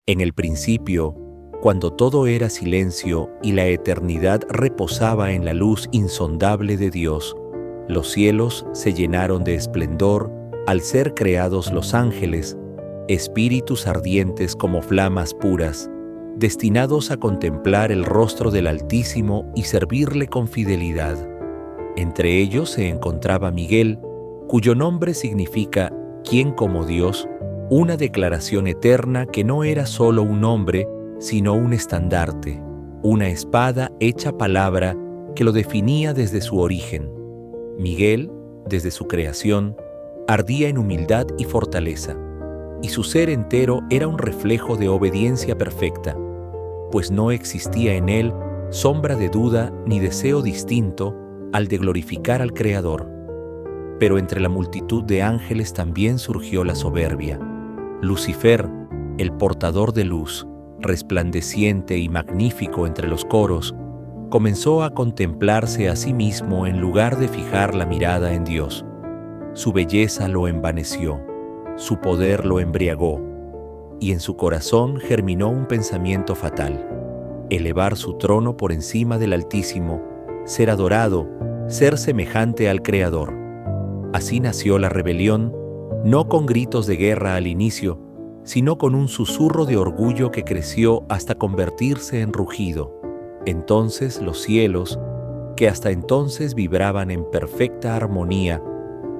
En el principio, cuando todo era silencio y la eternidad reposaba en la luz insondable de Dios, los cielos se llenaron de esplendor al ser creados los ángeles, espíritus ardientes como flamas puras, destinados a contemplar el rostro del Altísimo y servirle con fidelidad. Entre ellos se encontraba Miguel, cuyo nombre significa «¿Quién como Dios?», una declaración eterna que no era solo un nombre, sino un estandarte, una espada hecha palabra que lo definía desde su origen. Miguel, desde su creación, ardía en humildad y fortaleza, y su ser entero era un reflejo de obediencia perfecta, pues no existía en él sombra de duda ni deseo distinto al de glorificar al Creador. Pero entre la multitud de ángeles también surgió la soberbia. Lucifer, el portador de luz, resplandeciente y magnífico entre los coros, comenzó a contemplarse a sí mismo en lugar de fijar la mirada en Dios. Su belleza lo envaneció, su poder lo embriagó, y en su corazón germinó un pensamiento fatal: elevar su trono por encima del Altísimo, ser adorado, ser semejante al Creador. Así nació la rebelión, no con gritos de guerra al inicio, sino con un susurro de orgullo que creció hasta convertirse en rugido. Entonces los cielos, que hasta entonces vibraban en perfecta armonía,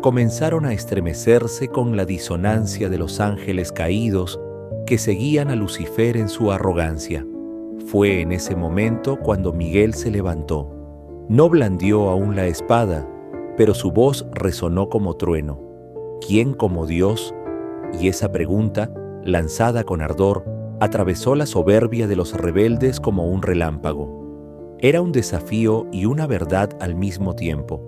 comenzaron a estremecerse con la disonancia de los ángeles caídos que seguían a Lucifer en su arrogancia. Fue en ese momento cuando Miguel se levantó. No blandió aún la espada, pero su voz resonó como trueno. ¿Quién como Dios? Y esa pregunta, lanzada con ardor, atravesó la soberbia de los rebeldes como un relámpago. Era un desafío y una verdad al mismo tiempo,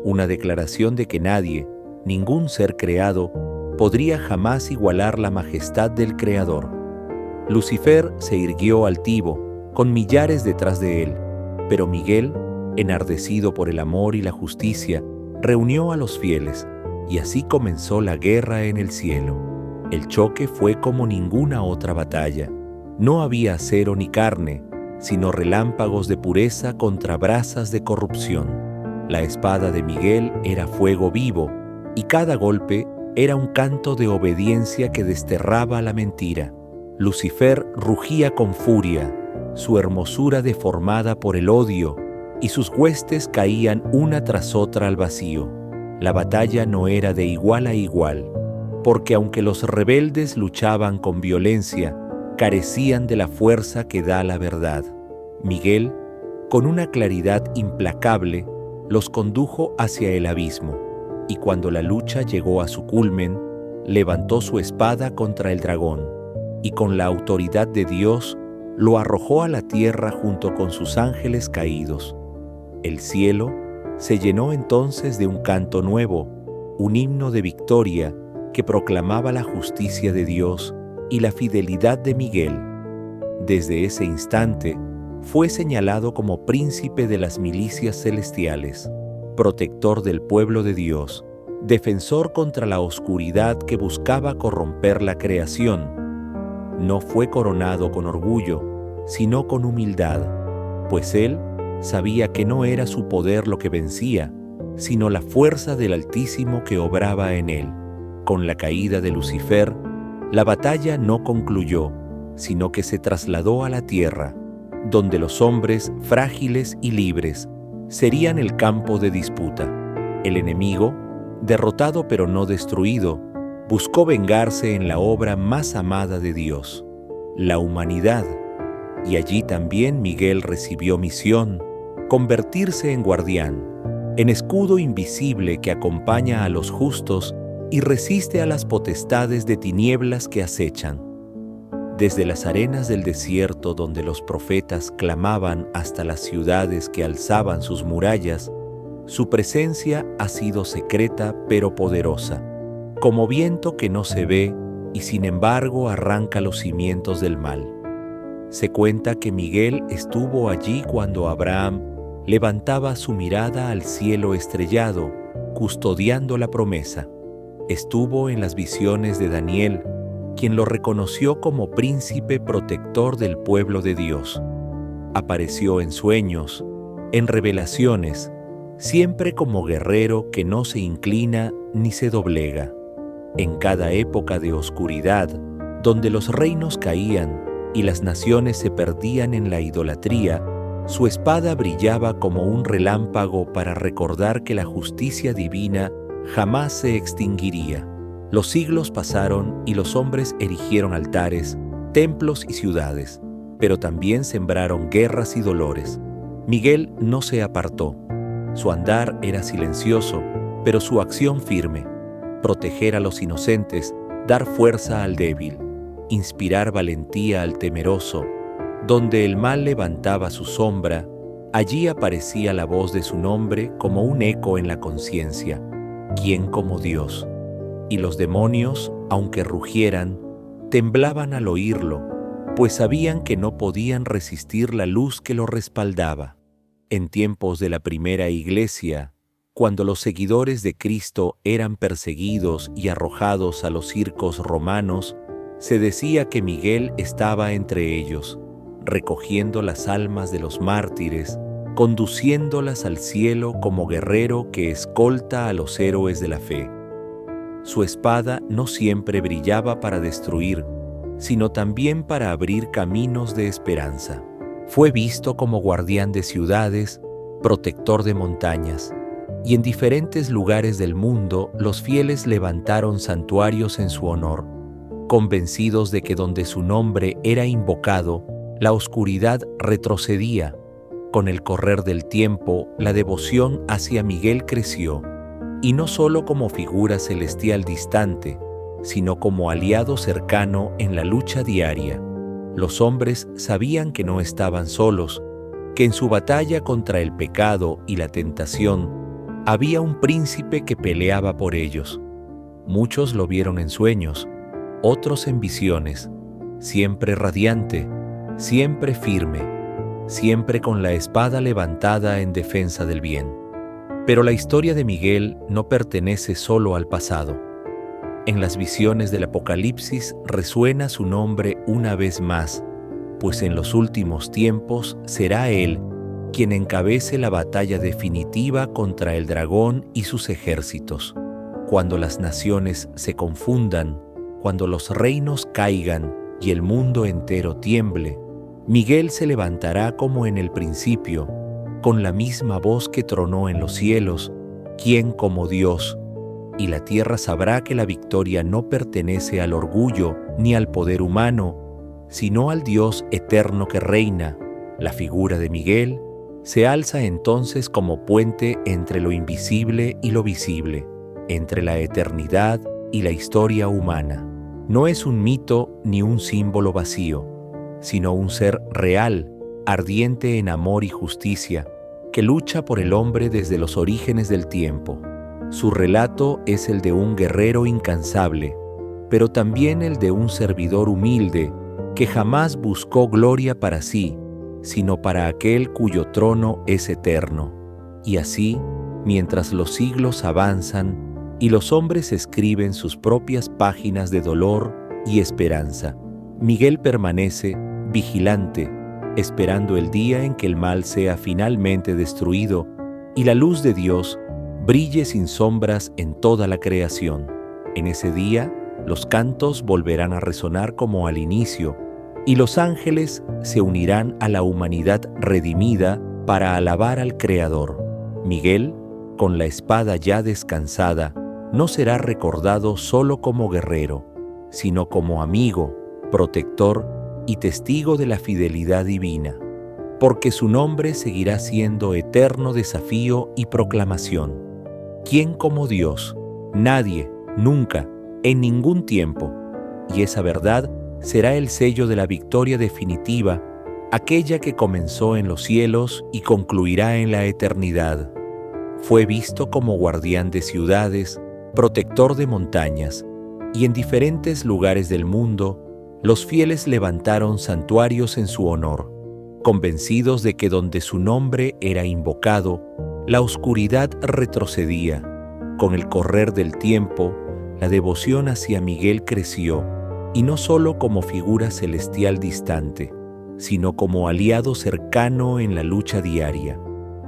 una declaración de que nadie, ningún ser creado, podría jamás igualar la majestad del Creador. Lucifer se irguió altivo, con millares detrás de él, pero Miguel, enardecido por el amor y la justicia, reunió a los fieles, y así comenzó la guerra en el cielo. El choque fue como ninguna otra batalla. No había acero ni carne, sino relámpagos de pureza contra brasas de corrupción. La espada de Miguel era fuego vivo, y cada golpe era un canto de obediencia que desterraba la mentira. Lucifer rugía con furia, su hermosura deformada por el odio, y sus huestes caían una tras otra al vacío. La batalla no era de igual a igual, porque aunque los rebeldes luchaban con violencia, carecían de la fuerza que da la verdad. Miguel, con una claridad implacable, los condujo hacia el abismo, y cuando la lucha llegó a su culmen, levantó su espada contra el dragón, y con la autoridad de Dios lo arrojó a la tierra junto con sus ángeles caídos. El cielo se llenó entonces de un canto nuevo, un himno de victoria que proclamaba la justicia de Dios y la fidelidad de Miguel. Desde ese instante fue señalado como príncipe de las milicias celestiales, protector del pueblo de Dios, defensor contra la oscuridad que buscaba corromper la creación. No fue coronado con orgullo, sino con humildad, pues él sabía que no era su poder lo que vencía, sino la fuerza del Altísimo que obraba en él. Con la caída de Lucifer, la batalla no concluyó, sino que se trasladó a la tierra, donde los hombres frágiles y libres serían el campo de disputa. El enemigo, derrotado pero no destruido, buscó vengarse en la obra más amada de Dios, la humanidad, y allí también Miguel recibió misión: convertirse en guardián, en escudo invisible que acompaña a los justos y resiste a las potestades de tinieblas que acechan. Desde las arenas del desierto donde los profetas clamaban hasta las ciudades que alzaban sus murallas, su presencia ha sido secreta pero poderosa, como viento que no se ve y sin embargo arranca los cimientos del mal. Se cuenta que Miguel estuvo allí cuando Abraham levantaba su mirada al cielo estrellado, custodiando la promesa. Estuvo en las visiones de Daniel, quien lo reconoció como príncipe protector del pueblo de Dios. Apareció en sueños, en revelaciones, siempre como guerrero que no se inclina ni se doblega. En cada época de oscuridad, donde los reinos caían y las naciones se perdían en la idolatría, su espada brillaba como un relámpago para recordar que la justicia divina jamás se extinguiría. Los siglos pasaron y los hombres erigieron altares, templos y ciudades, pero también sembraron guerras y dolores. Miguel no se apartó. Su andar era silencioso, pero su acción firme. Proteger a los inocentes, dar fuerza al débil, inspirar valentía al temeroso. Donde el mal levantaba su sombra, allí aparecía la voz de su nombre como un eco en la conciencia. ¿Quién como Dios? Y los demonios, aunque rugieran, temblaban al oírlo, pues sabían que no podían resistir la luz que lo respaldaba. En tiempos de la primera iglesia, cuando los seguidores de Cristo eran perseguidos y arrojados a los circos romanos, se decía que Miguel estaba entre ellos, recogiendo las almas de los mártires, conduciéndolas al cielo como guerrero que escolta a los héroes de la fe. Su espada no siempre brillaba para destruir, sino también para abrir caminos de esperanza. Fue visto como guardián de ciudades, protector de montañas, y en diferentes lugares del mundo los fieles levantaron santuarios en su honor, convencidos de que donde su nombre era invocado, la oscuridad retrocedía. Con el correr del tiempo, la devoción hacia Miguel creció, y no solo como figura celestial distante, sino como aliado cercano en la lucha diaria. Los hombres sabían que no estaban solos, que en su batalla contra el pecado y la tentación había un príncipe que peleaba por ellos. Muchos lo vieron en sueños, otros en visiones, siempre radiante, siempre firme, siempre con la espada levantada en defensa del bien. Pero la historia de Miguel no pertenece solo al pasado. En las visiones del Apocalipsis resuena su nombre una vez más, pues en los últimos tiempos será él quien encabece la batalla definitiva contra el dragón y sus ejércitos. Cuando las naciones se confundan, cuando los reinos caigan y el mundo entero tiemble, Miguel se levantará como en el principio, con la misma voz que tronó en los cielos, ¿quién como Dios? Y la tierra sabrá que la victoria no pertenece al orgullo ni al poder humano, sino al Dios eterno que reina. La figura de Miguel se alza entonces como puente entre lo invisible y lo visible, entre la eternidad y la historia humana. No es un mito ni un símbolo vacío, sino un ser real, ardiente en amor y justicia, que lucha por el hombre desde los orígenes del tiempo. Su relato es el de un guerrero incansable, pero también el de un servidor humilde que jamás buscó gloria para sí, sino para aquel cuyo trono es eterno. Y así, mientras los siglos avanzan y los hombres escriben sus propias páginas de dolor y esperanza, Miguel permanece vigilante, esperando el día en que el mal sea finalmente destruido y la luz de Dios brille sin sombras en toda la creación. En ese día, los cantos volverán a resonar como al inicio, y los ángeles se unirán a la humanidad redimida para alabar al Creador. Miguel, con la espada ya descansada, no será recordado solo como guerrero, sino como amigo, protector y testigo de la fidelidad divina, porque su nombre seguirá siendo eterno desafío y proclamación. ¿Quién como Dios? Nadie, nunca, en ningún tiempo. Y esa verdad será el sello de la victoria definitiva, aquella que comenzó en los cielos y concluirá en la eternidad. Fue visto como guardián de ciudades, protector de montañas, y en diferentes lugares del mundo, los fieles levantaron santuarios en su honor, convencidos de que donde su nombre era invocado, la oscuridad retrocedía. Con el correr del tiempo, la devoción hacia Miguel creció, y no solo como figura celestial distante, sino como aliado cercano en la lucha diaria.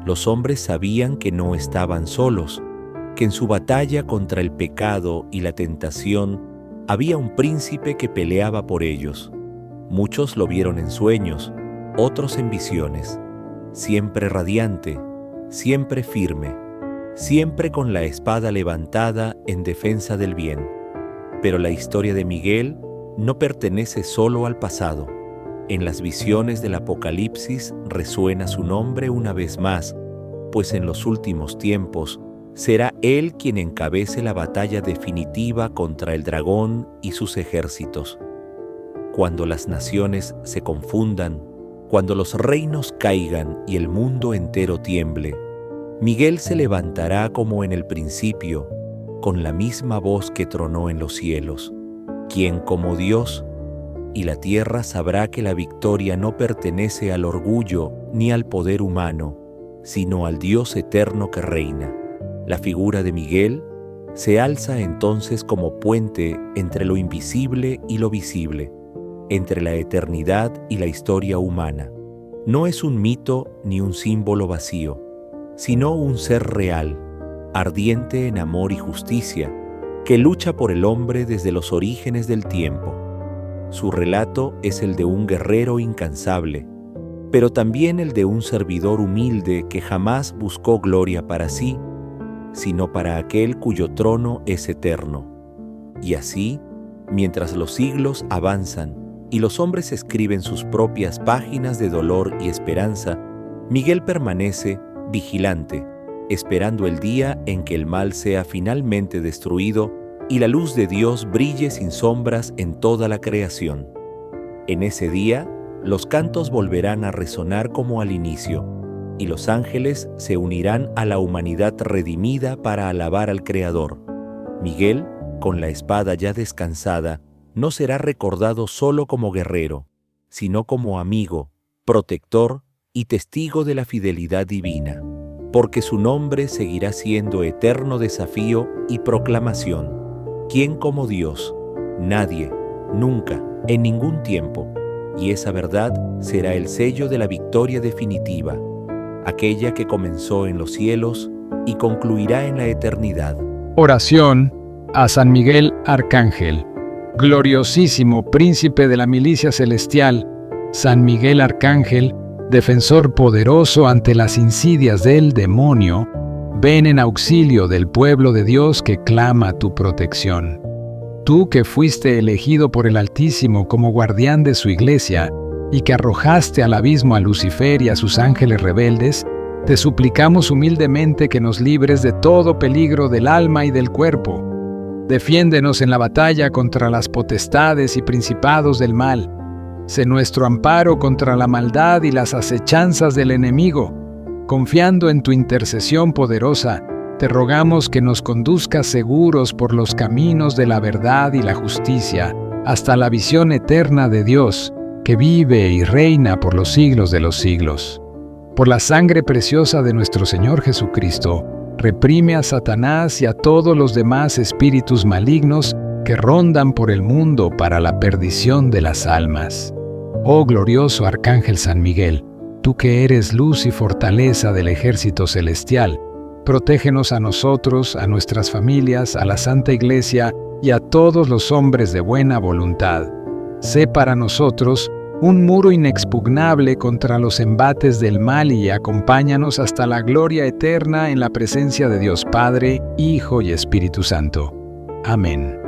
Los hombres sabían que no estaban solos, que en su batalla contra el pecado y la tentación había un príncipe que peleaba por ellos. Muchos lo vieron en sueños, otros en visiones, siempre radiante, siempre firme, siempre con la espada levantada en defensa del bien. Pero la historia de Miguel no pertenece solo al pasado. En las visiones del Apocalipsis resuena su nombre una vez más, pues en los últimos tiempos será él quien encabece la batalla definitiva contra el dragón y sus ejércitos. Cuando las naciones se confundan, cuando los reinos caigan y el mundo entero tiemble, Miguel se levantará como en el principio, con la misma voz que tronó en los cielos, quien como Dios, y la tierra sabrá que la victoria no pertenece al orgullo ni al poder humano, sino al Dios eterno que reina. La figura de Miguel se alza entonces como puente entre lo invisible y lo visible, entre la eternidad y la historia humana. No es un mito ni un símbolo vacío, sino un ser real, ardiente en amor y justicia, que lucha por el hombre desde los orígenes del tiempo. Su relato es el de un guerrero incansable, pero también el de un servidor humilde que jamás buscó gloria para sí, sino para aquel cuyo trono es eterno. Y así, mientras los siglos avanzan y los hombres escriben sus propias páginas de dolor y esperanza, Miguel permanece vigilante, esperando el día en que el mal sea finalmente destruido y la luz de Dios brille sin sombras en toda la creación. En ese día, los cantos volverán a resonar como al inicio, y los ángeles se unirán a la humanidad redimida para alabar al Creador. Miguel, con la espada ya descansada, no será recordado solo como guerrero, sino como amigo, protector y testigo de la fidelidad divina, porque su nombre seguirá siendo eterno desafío y proclamación. ¿Quién como Dios? Nadie, nunca, en ningún tiempo. Y esa verdad será el sello de la victoria definitiva, aquella que comenzó en los cielos y concluirá en la eternidad. Oración a San Miguel Arcángel. Gloriosísimo príncipe de la milicia celestial, San Miguel Arcángel, defensor poderoso ante las insidias del demonio, ven en auxilio del pueblo de Dios que clama tu protección. Tú que fuiste elegido por el Altísimo como guardián de su iglesia y que arrojaste al abismo a Lucifer y a sus ángeles rebeldes, te suplicamos humildemente que nos libres de todo peligro del alma y del cuerpo. Defiéndenos en la batalla contra las potestades y principados del mal. Sé nuestro amparo contra la maldad y las acechanzas del enemigo. Confiando en tu intercesión poderosa, te rogamos que nos conduzcas seguros por los caminos de la verdad y la justicia, hasta la visión eterna de Dios, que vive y reina por los siglos de los siglos. Por la sangre preciosa de nuestro Señor Jesucristo, reprime a Satanás y a todos los demás espíritus malignos que rondan por el mundo para la perdición de las almas. Oh glorioso Arcángel San Miguel, tú que eres luz y fortaleza del ejército celestial, protégenos a nosotros, a nuestras familias, a la Santa Iglesia y a todos los hombres de buena voluntad. Sé para nosotros un muro inexpugnable contra los embates del mal y acompáñanos hasta la gloria eterna en la presencia de Dios Padre, Hijo y Espíritu Santo. Amén.